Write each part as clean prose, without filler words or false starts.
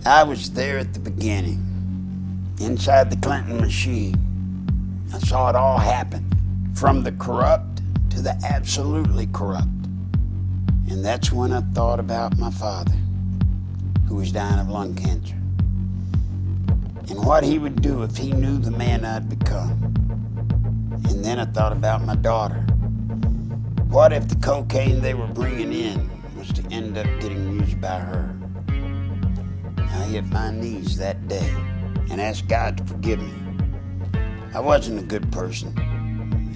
I was there at the beginning, inside the Clinton machine. I saw it all happen, from the corrupt to the absolutely corrupt. And that's when I thought about my father, who was dying of lung cancer, and what he would do if he knew the man I'd become. And then I thought about my daughter. What if the cocaine they were bringing in was to end up getting used by her? I hit my knees that day and asked God to forgive me. I wasn't a good person.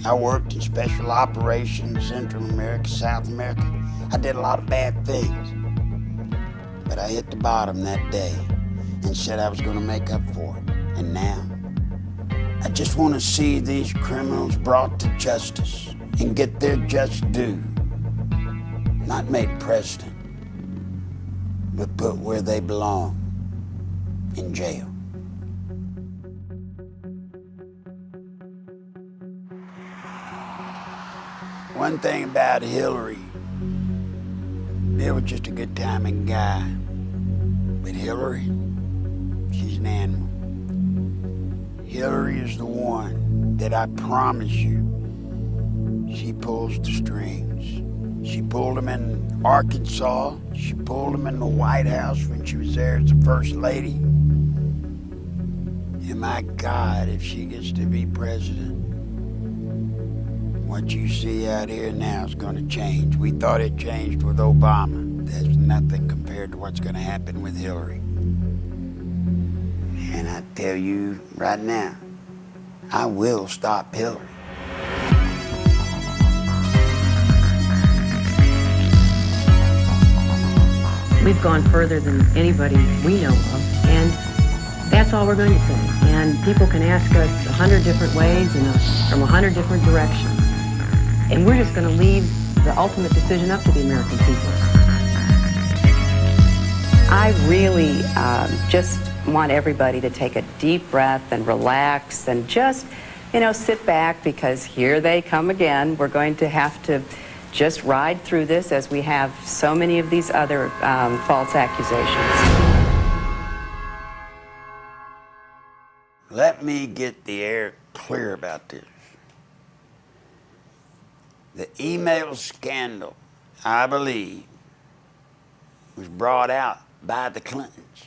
I worked in special operations, Central America, South America. I did a lot of bad things. But I hit the bottom that day and said I was going to make up for it. And now, I just want to see these criminals brought to justice and get their just due. Not made president, but put where they belong, in jail. One thing about Hillary, Bill was just a good timing guy. But Hillary, she's an animal. Hillary is the one that I promise you, she pulls the strings. She pulled them in Arkansas. She pulled them in the White House when she was there as the First Lady. And my God, if she gets to be president, what you see out here now is going to change. We thought it changed with Obama. There's nothing compared to what's going to happen with Hillary. And I tell you right now, I will stop Hillary. We've gone further than anybody we know of, and that's all we're going to say. And people can ask us 100 different ways and from 100 different directions. And we're just going to leave the ultimate decision up to the American people. I really just want everybody to take a deep breath and relax and just, sit back, because here they come again. We're going to have to just ride through this, as we have so many of these other false accusations. Let me get the air clear about this. The email scandal, I believe, was brought out by the Clintons.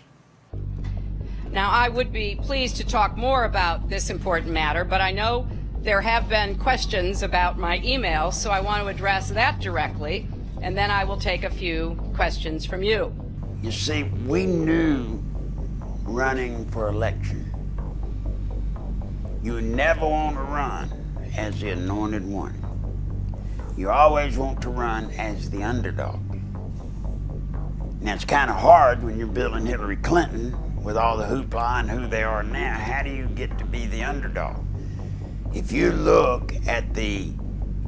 Now, I would be pleased to talk more about this important matter, but I know there have been questions about my email, so I want to address that directly, and then I will take a few questions from you. You see, we knew running for election, you never want to run as the anointed one. You always want to run as the underdog. Now, it's kind of hard when you're building Hillary Clinton with all the hoopla and who they are now. How do you get to be the underdog? If you look at the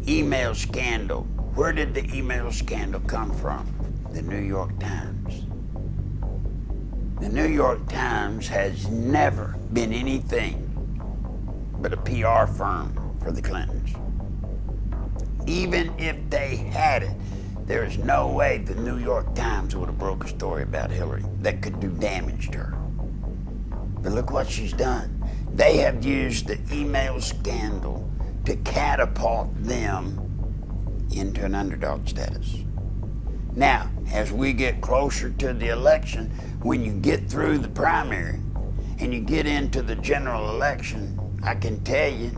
email scandal, where did the email scandal come from? The New York Times. The New York Times has never been anything but a PR firm for the Clintons. Even if they had it, there is no way the New York Times would have broke a story about Hillary that could do damage to her. But look what she's done. They have used the email scandal to catapult them into an underdog status. Now, as we get closer to the election, when you get through the primary and you get into the general election, I can tell you,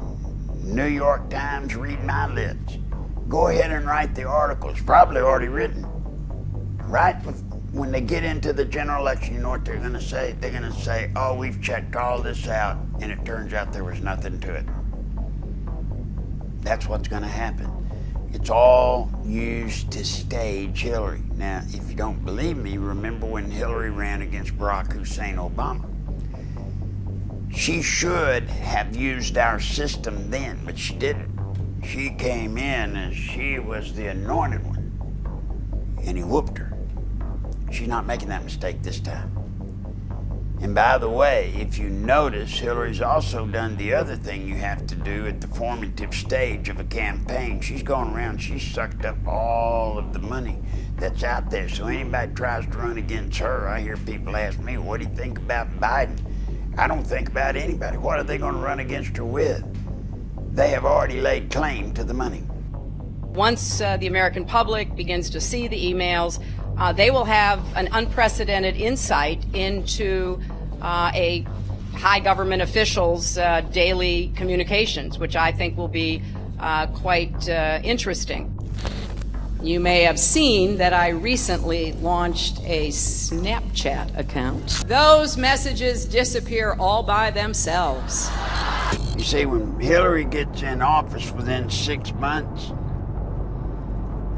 New York Times, read my lips. Go ahead and write the article. It's probably already written. Right when they get into the general election, you know what they're going to say? They're going to say, oh, we've checked all this out, and it turns out there was nothing to it. That's what's going to happen. It's all used to stage Hillary. Now, if you don't believe me, remember when Hillary ran against Barack Hussein Obama. She should have used our system then, but she didn't. She came in as she was the anointed one, and he whooped her. She's not making that mistake this time. And by the way, if you notice, Hillary's also done the other thing you have to do at the formative stage of a campaign. She's gone around, she's sucked up all of the money that's out there. So anybody tries to run against her, I hear people ask me, what do you think about Biden? I don't think about anybody. What are they going to run against her with? They have already laid claim to the money. Once the American public begins to see the emails, they will have an unprecedented insight into a high government official's daily communications, which I think will be quite interesting. You may have seen that I recently launched a Snapchat account. Those messages disappear all by themselves. You see, when Hillary gets in office within 6 months,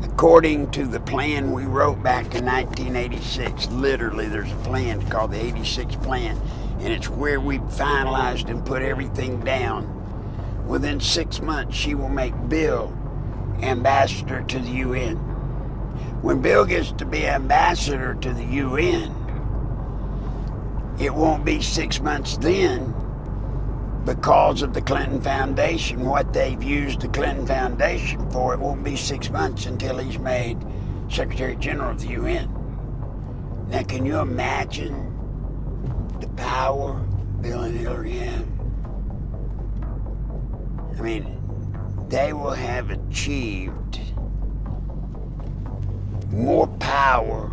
according to the plan we wrote back in 1986, literally there's a plan called the 86 plan, and it's where we finalized and put everything down. Within 6 months, she will make Bill ambassador to the UN. When Bill gets to be ambassador to the UN, it won't be 6 months then because of the Clinton Foundation, what they've used the Clinton Foundation for. It won't be 6 months until he's made Secretary General of the UN. Now, can you imagine the power Bill and Hillary have? I mean, they will have achieved more power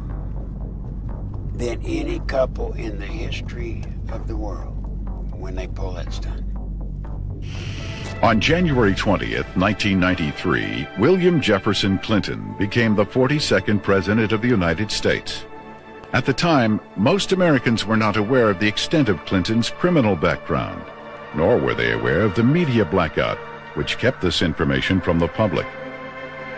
than any couple in the history of the world when they pull that stunt. On January 20th, 1993, William Jefferson Clinton became the 42nd President of the United States. At the time, most Americans were not aware of the extent of Clinton's criminal background, nor were they aware of the media blackout, which kept this information from the public.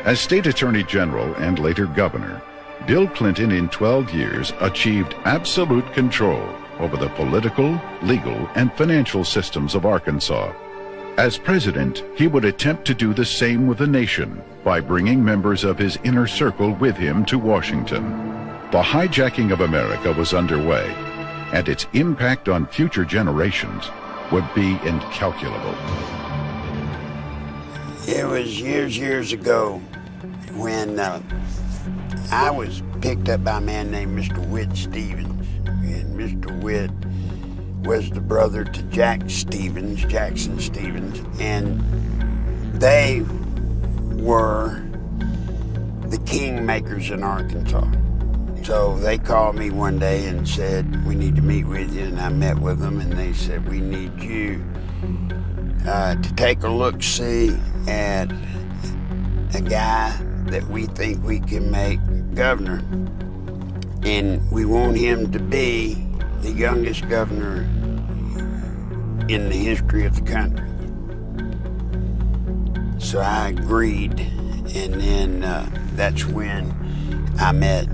As State Attorney General and later Governor, Bill Clinton in 12 years achieved absolute control over the political, legal, and financial systems of Arkansas. As president, he would attempt to do the same with the nation by bringing members of his inner circle with him to Washington. The hijacking of America was underway, and its impact on future generations would be incalculable. It was years ago when I was picked up by a man named Mr. Whit Stevens. And Mr. Whit was the brother to Jackson Stevens, and they were the kingmakers in Arkansas. So they called me one day and said, we need to meet with you, and I met with them, and they said, we need you to take a look-see at a guy that we think we can make governor, and we want him to be the youngest governor in the history of the country. So I agreed, and then that's when I met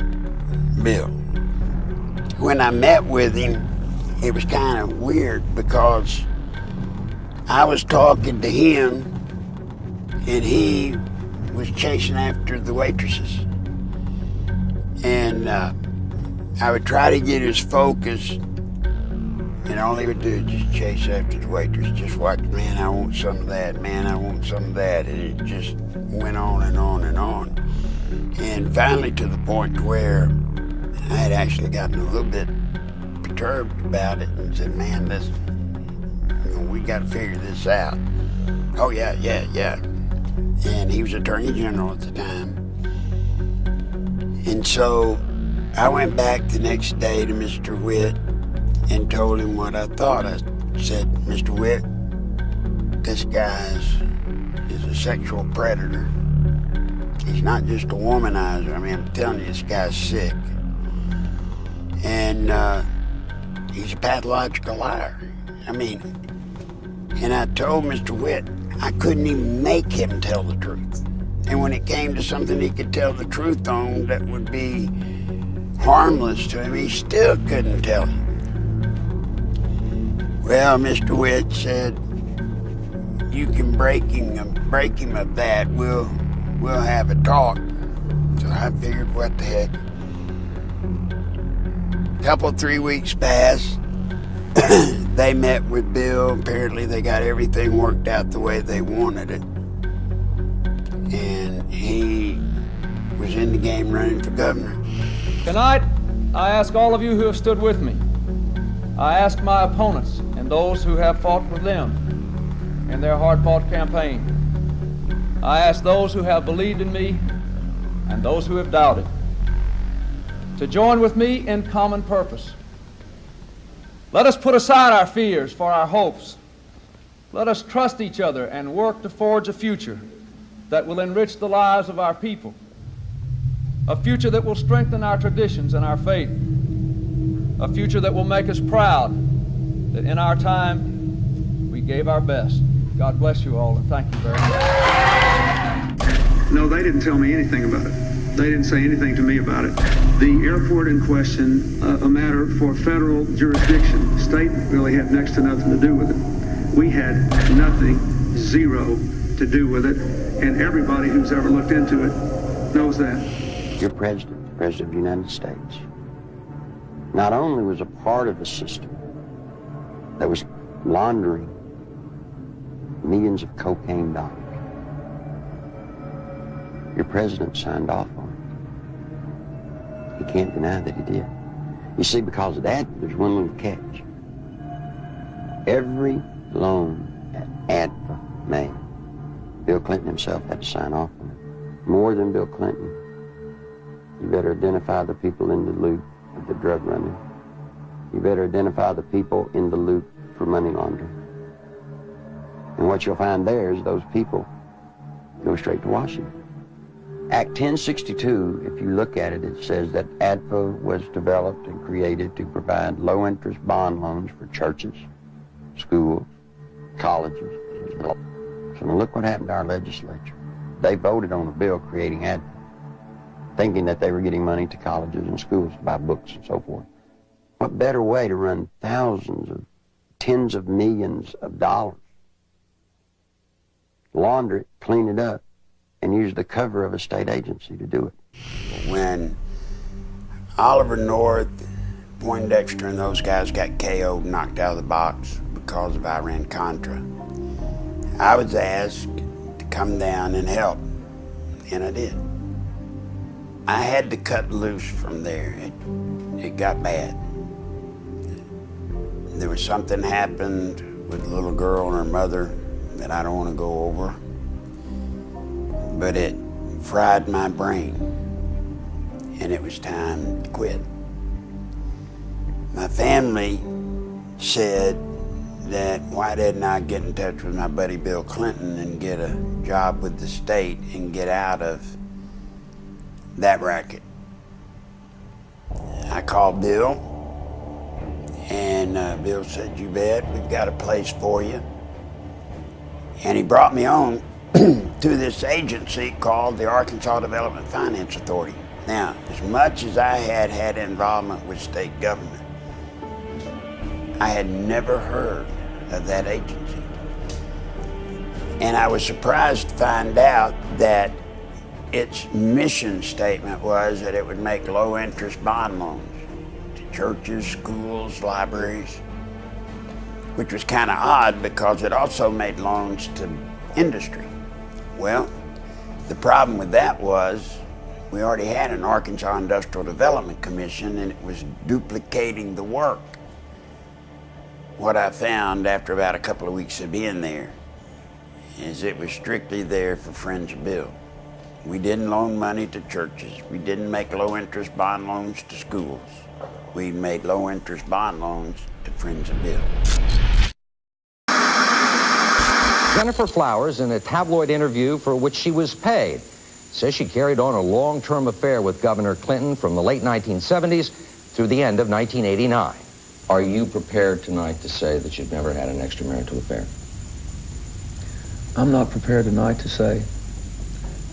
Bill. When I met with him, it was kind of weird because I was talking to him and he was chasing after the waitresses. And I would try to get his focus, and all he would do is just chase after the waitress. Just watch, man, I want some of that, man, I want some of that. And it just went on and on and on. And finally to the point where I had actually gotten a little bit perturbed about it and said, man, this, we got to figure this out. Oh, yeah. And he was Attorney General at the time. And so I went back the next day to Mr. Whit and told him what I thought. I said, Mr. Whit, this guy is a sexual predator. He's not just a womanizer. I mean, I'm telling you, this guy's sick. And he's a pathological liar. I mean, and I told Mr. Whit I couldn't even make him tell the truth. And when it came to something he could tell the truth on that would be harmless to him, he still couldn't tell him. Well, Mr. Whit said, you can break him of that. We'll have a talk. So I figured, what the heck. 3 weeks passed, They met with Bill. Apparently they got everything worked out the way they wanted it. And he was in the game running for governor. Tonight, I ask all of you who have stood with me. I ask my opponents and those who have fought with them in their hard-fought campaign. I ask those who have believed in me and those who have doubted to join with me in common purpose. Let us put aside our fears for our hopes. Let us trust each other and work to forge a future that will enrich the lives of our people, a future that will strengthen our traditions and our faith, a future that will make us proud that in our time we gave our best. God bless you all, and thank you very much. No, they didn't tell me anything about it. They didn't say anything to me about it. The airport in question, a matter for federal jurisdiction. The state really had next to nothing to do with it. We had nothing, zero, to do with it, and everybody who's ever looked into it knows that. Your president, the President of the United States, not only was a part of the system that was laundering millions of cocaine dollars, your president signed off on it. He can't deny that he did. You see, because of that, there's one little catch. Every loan that ADFA made, Bill Clinton himself had to sign off on it. More than Bill Clinton, you better identify the people in the loop of the drug running. You better identify the people in the loop for money laundering. And what you'll find there is those people go straight to Washington. Act 1062, if you look at it, it says that ADFA was developed and created to provide low-interest bond loans for churches, schools, colleges. So now look what happened to our legislature. They voted on a bill creating ADFA, thinking that they were getting money to colleges and schools to buy books and so forth. What better way to run thousands of, tens of millions of dollars, launder it, clean it up, and use the cover of a state agency to do it. When Oliver North, Poindexter, and those guys got KO'd, knocked out of the box because of Iran-Contra, I was asked to come down and help, and I did. I had to cut loose from there. It got bad. There was something happened with a little girl and her mother that I don't want to go over, but it fried my brain, and it was time to quit. My family said that why didn't I get in touch with my buddy Bill Clinton and get a job with the state and get out of that racket. I called Bill, and Bill said, "You bet, we've got a place for you." And he brought me on to this agency called the Arkansas Development Finance Authority. Now, as much as I had involvement with state government, I had never heard of that agency. And I was surprised to find out that its mission statement was that it would make low-interest bond loans to churches, schools, libraries, which was kind of odd because it also made loans to industry. Well, the problem with that was we already had an Arkansas Industrial Development Commission, and it was duplicating the work. What I found after about a couple of weeks of being there is it was strictly there for Friends of Bill. We didn't loan money to churches. We didn't make low-interest bond loans to schools. We made low-interest bond loans to Friends of Bill. Jennifer Flowers, in a tabloid interview for which she was paid, says she carried on a long-term affair with Governor Clinton from the late 1970s through the end of 1989. Are you prepared tonight to say that you've never had an extramarital affair? I'm not prepared tonight to say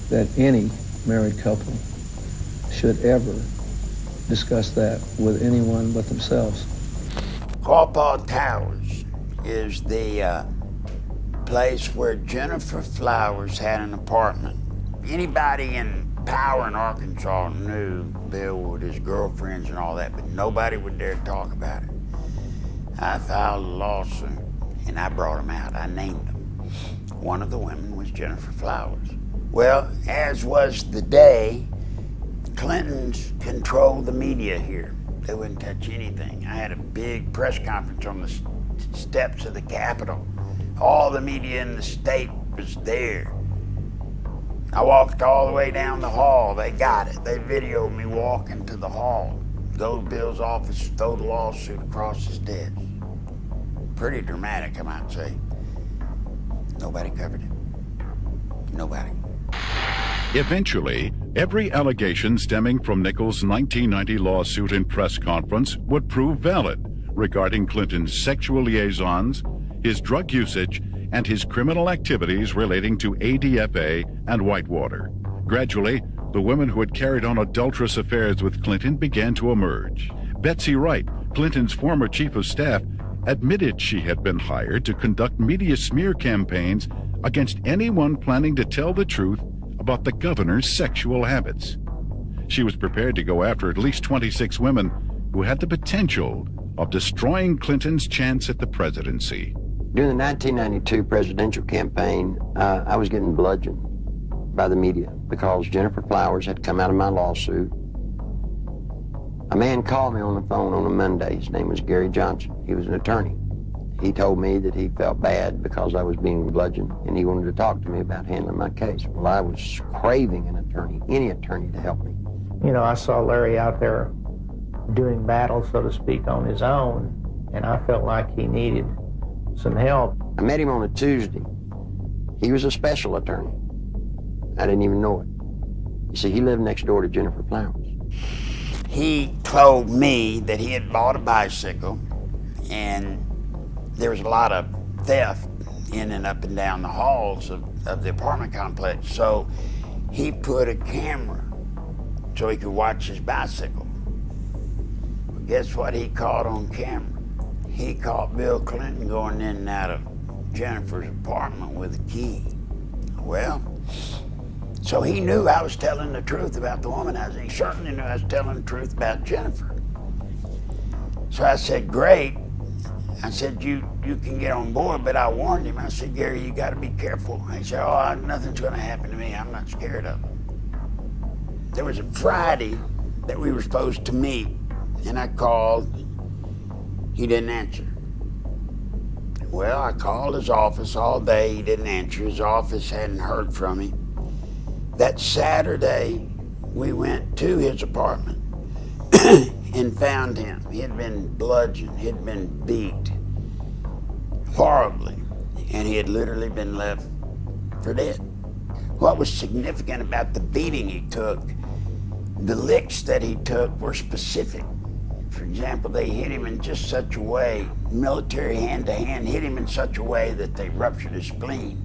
that any married couple should ever discuss that with anyone but themselves. Quapaw Towers is the place where Jennifer Flowers had an apartment. Anybody in power in Arkansas knew Bill with his girlfriends and all that, but nobody would dare talk about it. I filed a lawsuit, and I brought them out. I named them. One of the women was Jennifer Flowers. Well, as was the day, Clintons controlled the media here. They wouldn't touch anything. I had a big press conference on the steps of the Capitol. All the media in the state was there. I walked all the way down the hall. They got it. They videoed me walking to the hall. Go to Bill's office, throw the lawsuit across his desk. Pretty dramatic, I might say. Nobody covered it. Nobody. Eventually, every allegation stemming from Nichols' 1990 lawsuit and press conference would prove valid regarding Clinton's sexual liaisons, his drug usage, and his criminal activities relating to ADFA and Whitewater. Gradually, the women who had carried on adulterous affairs with Clinton began to emerge. Betsy Wright, Clinton's former chief of staff, admitted she had been hired to conduct media smear campaigns against anyone planning to tell the truth about the governor's sexual habits. She was prepared to go after at least 26 women who had the potential of destroying Clinton's chance at the presidency. During the 1992 presidential campaign, I was getting bludgeoned by the media because Jennifer Flowers had come out of my lawsuit. A man called me on the phone on a Monday. His name was Gary Johnson. He was an attorney. He told me that he felt bad because I was being bludgeoned, and he wanted to talk to me about handling my case. Well, I was craving an attorney, any attorney, to help me. You know, I saw Larry out there doing battle, so to speak, on his own, and I felt like he needed some help. I met him on a Tuesday. He was a special attorney. I didn't even know it. You see, he lived next door to Jennifer Flowers. He told me that he had bought a bicycle, and there was a lot of theft in and up and down the halls of the apartment complex. So he put a camera so he could watch his bicycle. But guess what he caught on camera? He caught Bill Clinton going in and out of Jennifer's apartment with a key. Well, so he knew I was telling the truth about the womanizing. He certainly knew I was telling the truth about Jennifer. So I said, great. I said, you can get on board, but I warned him. I said, Gary, you got to be careful. He said, oh, nothing's going to happen to me. I'm not scared of him. There was a Friday that we were supposed to meet, and I called. He didn't answer. Well, I called his office all day. He didn't answer. His office hadn't heard from him. That Saturday, we went to his apartment and found him. He had been bludgeoned. He had been beat horribly, and he had literally been left for dead. What was significant about the beating he took, the licks that he took were specific. For example, they hit him in just such a way, military hand-to-hand, hit him in such a way that they ruptured his spleen.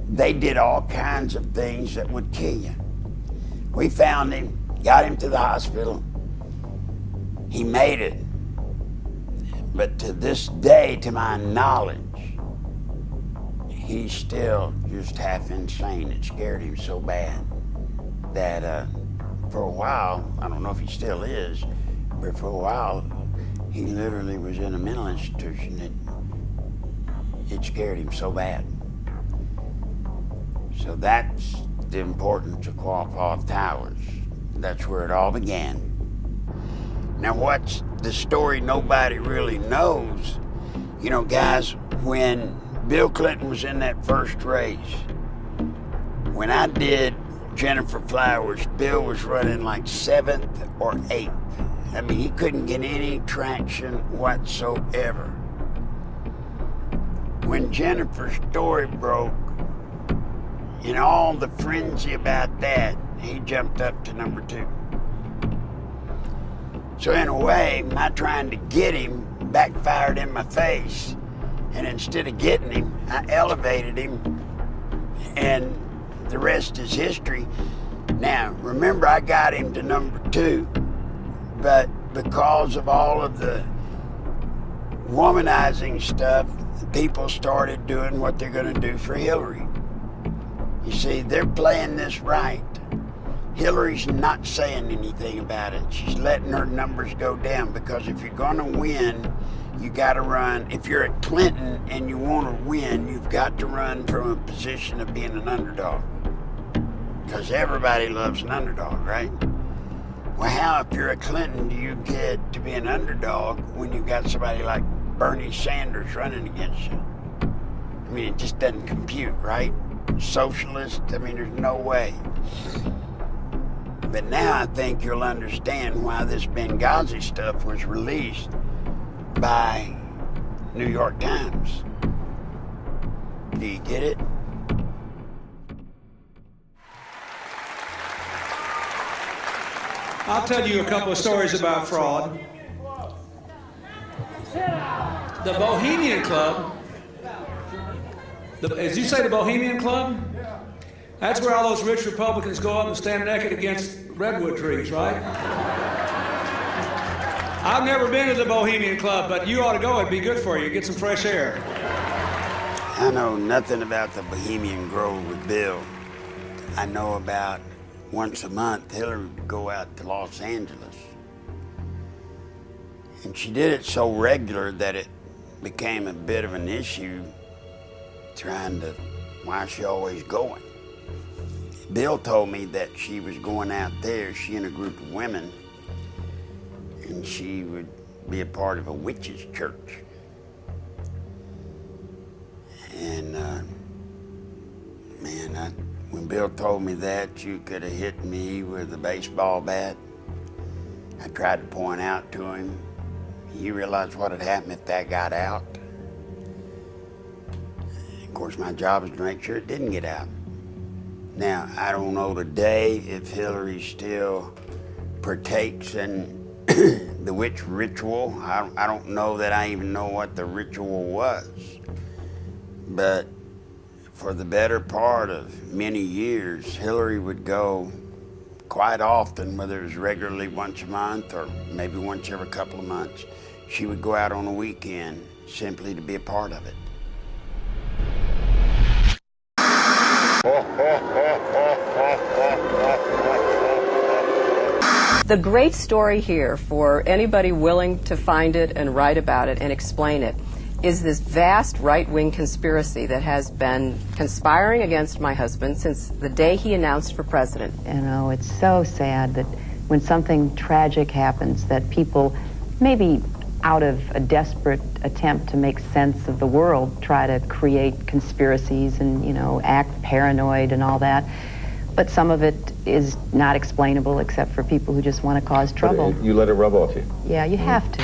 They did all kinds of things that would kill you. We found him, got him to the hospital. He made it. But to this day, to my knowledge, he's still just half insane. It scared him so bad that for a while, I don't know if he still is, but for a while, he literally was in a mental institution. It scared him so bad. So that's the importance of Quapaw Towers. That's where it all began. Now what's the story nobody really knows? You know, guys, when Bill Clinton was in that first race, when I did Jennifer Flowers, Bill was running like 7th or 8th. I mean, he couldn't get any traction whatsoever. When Jennifer's story broke, in all the frenzy about that, he jumped up to number 2. So in a way, my trying to get him backfired in my face. And instead of getting him, I elevated him, and the rest is history. Now, remember, I got him to number 2, but because of all of the womanizing stuff, people started doing what they're going to do for Hillary. You see, they're playing this right. Hillary's not saying anything about it. She's letting her numbers go down, because if you're going to win, you got to run. If you're at Clinton and you want to win, you've got to run from a position of being an underdog, because everybody loves an underdog, right? Well, how, if you're at Clinton, do you get to be an underdog when you've got somebody like Bernie Sanders running against you? I mean, it just doesn't compute, right? Socialist, I mean, there's no way. But now I think you'll understand why this Benghazi stuff was released by New York Times. Do you get it? I'll tell you a couple of stories about fraud. The Bohemian Club, as you say, the Bohemian Club? That's where all those rich Republicans go up and stand naked against redwood trees, right? I've never been to the Bohemian Club, but you ought to go. It'd be good for you. Get some fresh air. I know nothing about the Bohemian Grove with Bill. I know about once a month Hillary would go out to Los Angeles. And she did it so regular that it became a bit of an issue, trying to, why is she always going? Bill told me that she was going out there, she and a group of women, and she would be a part of a witches' church. And man, when Bill told me that, you could have hit me with a baseball bat. I tried to point out to him, you realize what had happened if that got out? Of course, my job is to make sure it didn't get out. Now, I don't know today if Hillary still partakes in the witch ritual. I don't know that I even know what the ritual was. But for the better part of many years, Hillary would go quite often, whether it was regularly once a month or maybe once every couple of months. She would go out on a weekend simply to be a part of it. The great story here, for anybody willing to find it and write about it and explain it, is this vast right-wing conspiracy that has been conspiring against my husband since the day he announced for president. You know, it's so sad that when something tragic happens, that people, maybe out of a desperate attempt to make sense of the world, try to create conspiracies and, you know, act paranoid and all that. But some of it is not explainable except for people who just want to cause trouble. But you let it rub off you. Yeah, you have to.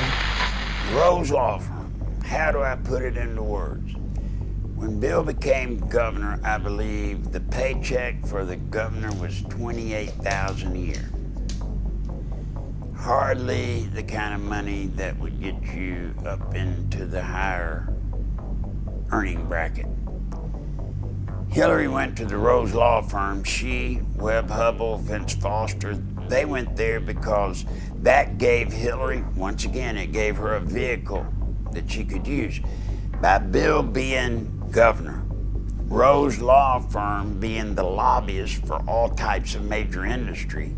Rose Law Firm, how do I put it into words? When Bill became governor, I believe the paycheck for the governor was $28,000 a year. Hardly the kind of money that would get you up into the higher earning bracket. Hillary went to the Rose Law Firm. She, Webb Hubbell, Vince Foster, they went there because that gave Hillary, once again, it gave her a vehicle that she could use. By Bill being governor, Rose Law Firm being the lobbyist for all types of major industry,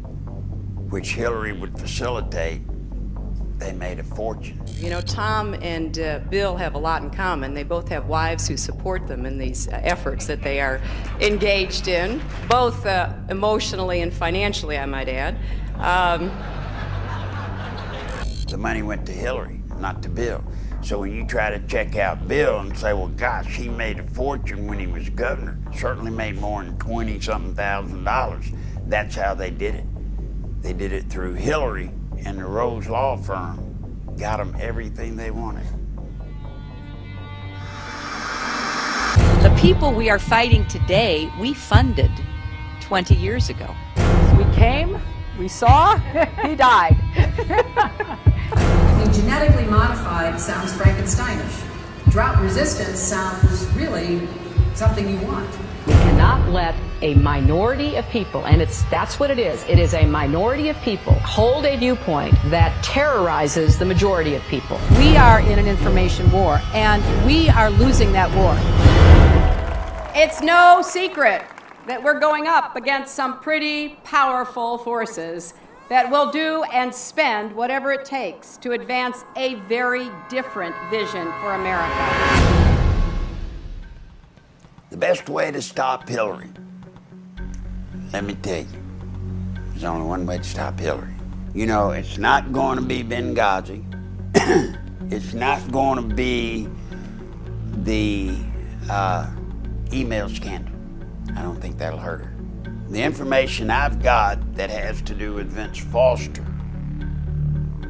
which Hillary would facilitate, they made a fortune. You know, Tom and Bill have a lot in common. They both have wives who support them in these efforts that they are engaged in, both emotionally and financially, I might add. The money went to Hillary, not to Bill. So when you try to check out Bill and say, well, gosh, he made a fortune when he was governor, certainly made more than $20-something thousand. That's how they did it. They did it through Hillary, and the Rose Law Firm got them everything they wanted. The people we are fighting today, we funded 20 years ago. We came, we saw, he died. I mean, genetically modified sounds Frankensteinish. Drought resistance sounds really something you want. We cannot let a minority of people, and that's what it is. It is a minority of people hold a viewpoint that terrorizes the majority of people. We are in an information war, and we are losing that war. It's no secret that we're going up against some pretty powerful forces that will do and spend whatever it takes to advance a very different vision for America. The best way to stop Hillary, let me tell you, there's only one way to stop Hillary. You know, it's not going to be Benghazi. It's not going to be the email scandal. I don't think that'll hurt her. The information I've got that has to do with Vince Foster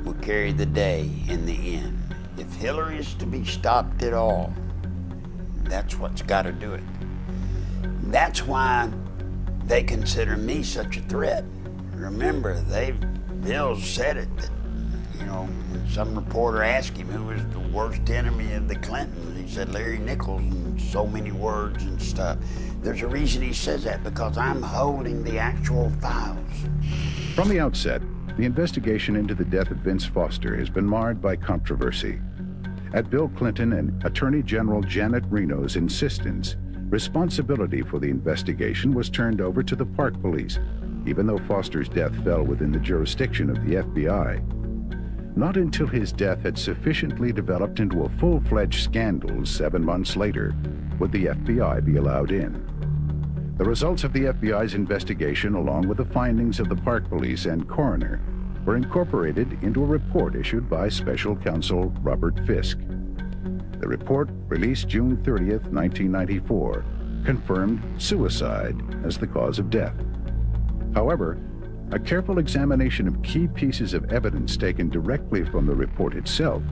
will carry the day in the end. If Hillary is to be stopped at all, that's what's got to do it. That's why they consider me such a threat. Remember, Bill said it, that, you know, when some reporter asked him who was the worst enemy of the Clintons, he said Larry Nichols in so many words and stuff. There's a reason he says that, because I'm holding the actual files. From the outset, the investigation into the death of Vince Foster has been marred by controversy. At Bill Clinton and Attorney General Janet Reno's insistence, responsibility for the investigation was turned over to the Park Police, even though Foster's death fell within the jurisdiction of the FBI. Not until his death had sufficiently developed into a full-fledged scandal 7 months later would the FBI be allowed in. The results of the FBI's investigation, along with the findings of the Park Police and coroner, were incorporated into a report issued by Special Counsel Robert Fisk. The report, released June 30th, 1994, confirmed suicide as the cause of death. However, a careful examination of key pieces of evidence taken directly from the report itself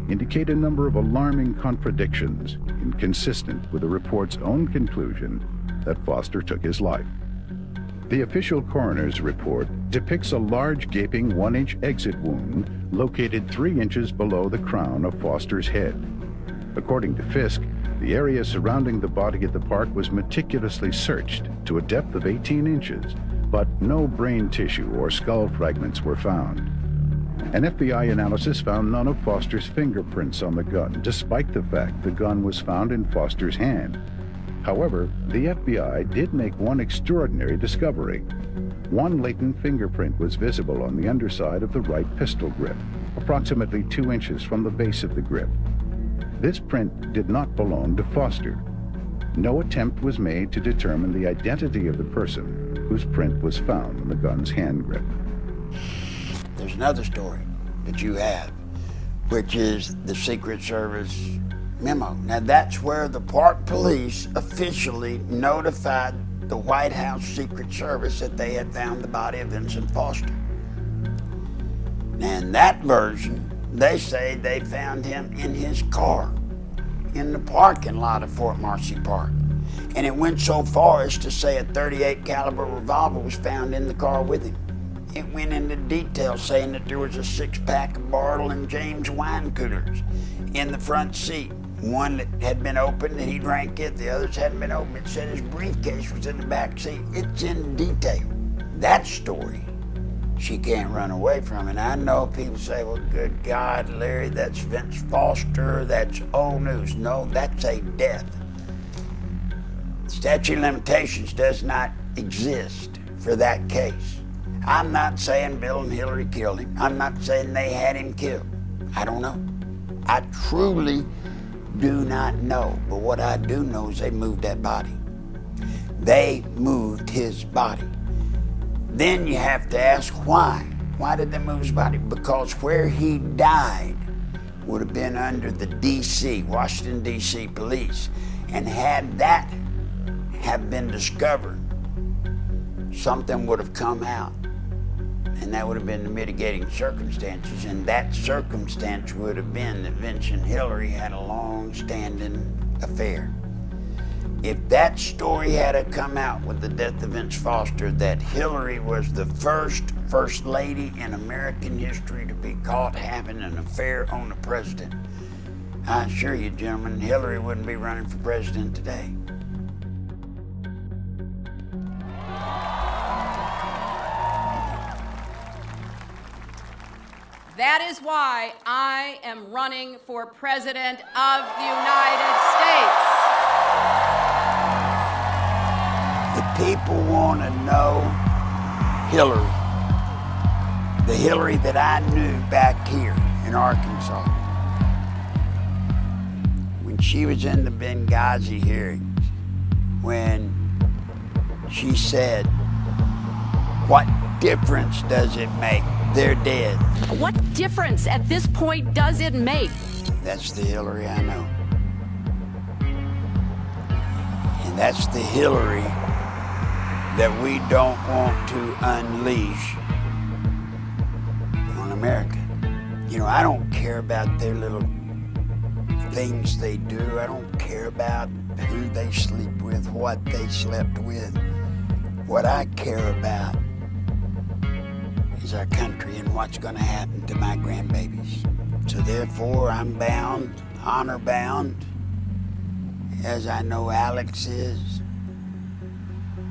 indicate a number of alarming contradictions inconsistent with the report's own conclusion that Foster took his life. The official coroner's report depicts a large gaping 1-inch exit wound located 3 inches below the crown of Foster's head. According to Fisk, the area surrounding the body at the park was meticulously searched to a depth of 18 inches, but no brain tissue or skull fragments were found. An FBI analysis found none of Foster's fingerprints on the gun, despite the fact the gun was found in Foster's hand. However, the FBI did make one extraordinary discovery. One latent fingerprint was visible on the underside of the right pistol grip, approximately 2 inches from the base of the grip. This print did not belong to Foster. No attempt was made to determine the identity of the person whose print was found on the gun's hand grip. There's another story that you have, which is the Secret Service memo. Now, that's where the Park Police officially notified the White House Secret Service that they had found the body of Vincent Foster. And that version, they say they found him in his car in the parking lot of Fort Marcy Park. And it went so far as to say a .38 caliber revolver was found in the car with him. It went into detail saying that there was a 6-pack of Bartle and James wine coolers in the front seat. One that had been opened and he drank it, the others hadn't been opened. It said his briefcase was in the back seat. It's in detail. That story, she can't run away from. And I know people say, well, good God, Larry, that's Vince Foster, that's old news. No, that's a death. Statute of limitations does not exist for that case. I'm not saying Bill and Hillary killed him. I'm not saying they had him killed. I don't know. I truly do not know. But what I do know is they moved that body. They moved his body. Then you have to ask why. Why did they move his body? Because where he died would have been under the D.C., Washington, D.C. police. And had that have been discovered, something would have come out. And that would have been the mitigating circumstances. And that circumstance would have been that Vince and Hillary had a long-standing affair. If that story had come out with the death of Vince Foster, that Hillary was the first lady in American history to be caught having an affair on the president, I assure you, gentlemen, Hillary wouldn't be running for president today. That is why I am running for President of the United States. The People want to know Hillary. The Hillary that I knew back here in Arkansas. When she was in the Benghazi hearings, when she said, "What difference does it make? They're dead." What difference at this point does it make? That's the Hillary I know. And that's the Hillary that we don't want to unleash on America. You know, I don't care about their little things they do. I don't care about who they sleep with, what they slept with. What I care about is our country and what's going to happen to my grandbabies. So therefore, I'm bound, honor bound, as I know Alex is,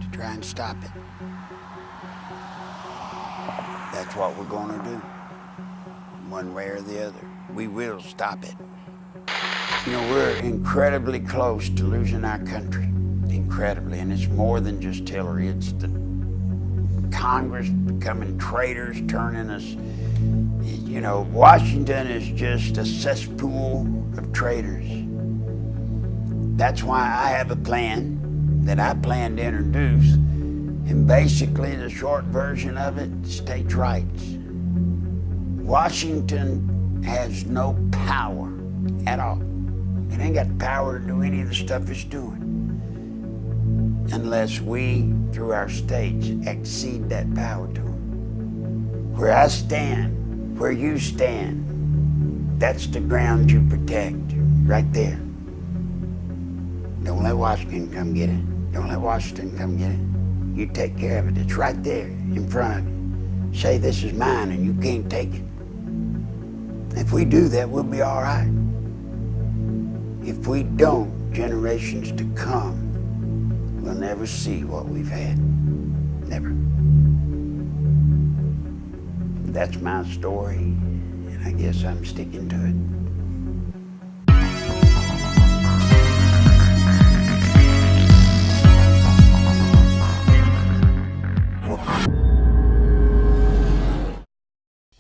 to try and stop it. That's what we're going to do, one way or the other. We will stop it. You know, we're incredibly close to losing our country, incredibly, and it's more than just Hillary. It's the Congress becoming traitors, turning us, you know, Washington is just a cesspool of traitors. That's why I have a plan that I plan to introduce, and basically the short version of it, states' rights. Washington has no power at all. It ain't got the power to do any of the stuff it's doing unless we, through our states, exceed that power to them. Where I stand, where you stand, that's the ground you protect, right there. Don't let Washington come get it. Don't let Washington come get it. You take care of it. It's right there in front of you. Say this is mine and you can't take it. If we do that, we'll be all right. If we don't, generations to come will never see what we've had. Never. That's my story, and I guess I'm sticking to it.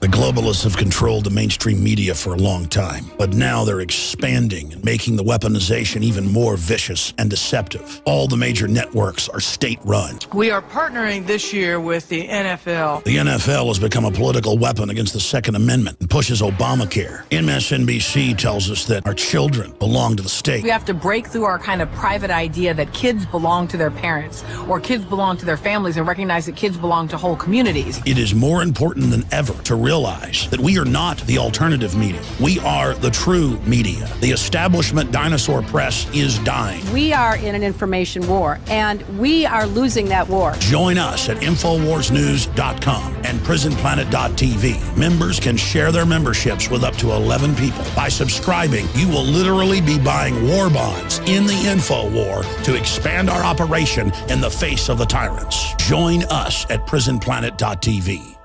The globalists have controlled the mainstream media for a long time, but now they're expanding and making the weaponization even more vicious and deceptive. All the major networks are state-run. We are partnering this year with the NFL. The NFL has become a political weapon against the Second Amendment and pushes Obamacare. MSNBC tells us that our children belong to the state. We have to break through our kind of private idea that kids belong to their parents or kids belong to their families and recognize that kids belong to whole communities. It is more important than ever to realize that we are not the alternative media. We are the true media. The establishment dinosaur press is dying. We are in an information war, and we are losing that war. Join us at InfoWarsNews.com and PrisonPlanet.tv. Members can share their memberships with up to 11 people. By subscribing, you will literally be buying war bonds in the info war to expand our operation in the face of the tyrants. Join us at PrisonPlanet.tv.